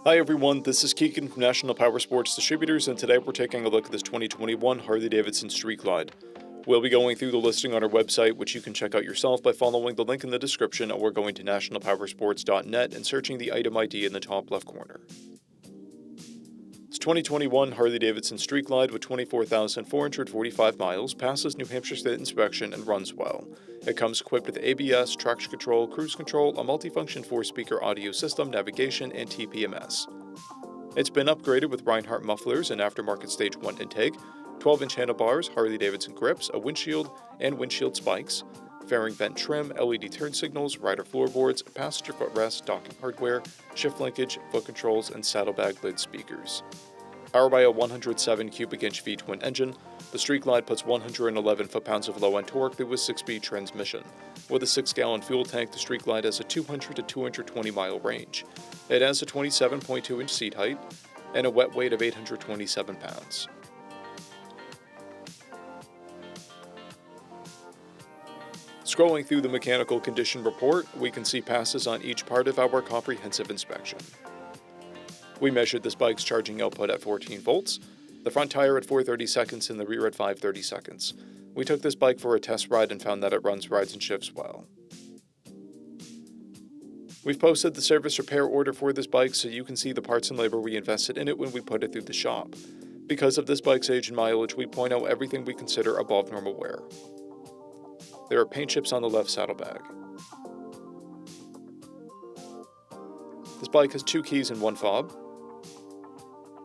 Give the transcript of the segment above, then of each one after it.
Hi everyone, this is Keegan from National Powersports Distributors, and today we're taking a look at this 2021 Harley Davidson Street Glide. We'll be going through the listing on our website, which you can check out yourself by following the link in the description, or going to nationalpowersports.net and searching the item ID in the top left corner. This 2021 Harley Davidson Street Glide with 24,445 miles passes New Hampshire State inspection and runs well. It comes equipped with ABS, traction control, cruise control, a multifunction 4-speaker audio system, navigation, and TPMS. It's been upgraded with Reinhardt mufflers and aftermarket Stage 1 intake, 12-inch handlebars, Harley Davidson grips, a windshield, and windshield spikes, fairing vent trim, LED turn signals, rider floorboards, passenger footrest, docking hardware, shift linkage, foot controls, and saddlebag lid speakers. Powered by a 107 cubic inch V-twin engine, the Street Glide puts 111 foot-pounds of low-end torque through a 6-speed transmission. With a 6-gallon fuel tank, the Street Glide has a 200 to 220 mile range. It has a 27.2 inch seat height and a wet weight of 827 pounds. Scrolling through the mechanical condition report, we can see passes on each part of our comprehensive inspection. We measured this bike's charging output at 14 volts, the front tire at 430 seconds and the rear at 530 seconds. We took this bike for a test ride and found that it runs, rides, and shifts well. We've posted the service repair order for this bike so you can see the parts and labor we invested in it when we put it through the shop. Because of this bike's age and mileage, we point out everything we consider above normal wear. There are paint chips on the left saddlebag. This bike has 2 keys and 1 fob.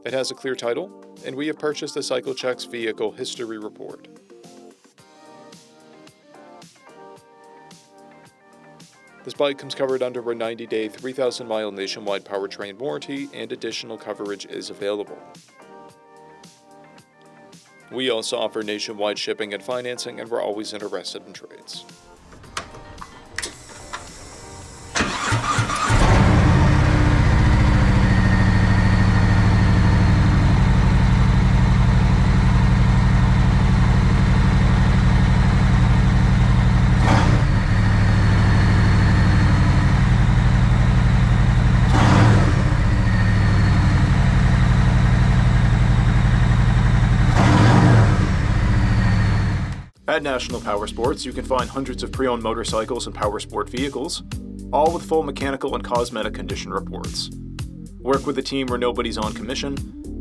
It has a clear title, and we have purchased the CycleCheck's vehicle history report. This bike comes covered under a 90-day, 3,000-mile nationwide powertrain warranty, and additional coverage is available. We also offer nationwide shipping and financing, and we're always interested in trades. At National Powersports, you can find hundreds of pre-owned motorcycles and powersport vehicles, all with full mechanical and cosmetic condition reports. Work with a team where nobody's on commission,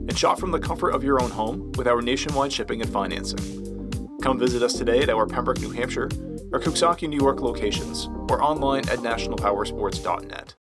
and shop from the comfort of your own home with our nationwide shipping and financing. Come visit us today at our Pembroke, New Hampshire, or Coxsackie, New York locations, or online at nationalpowersports.net.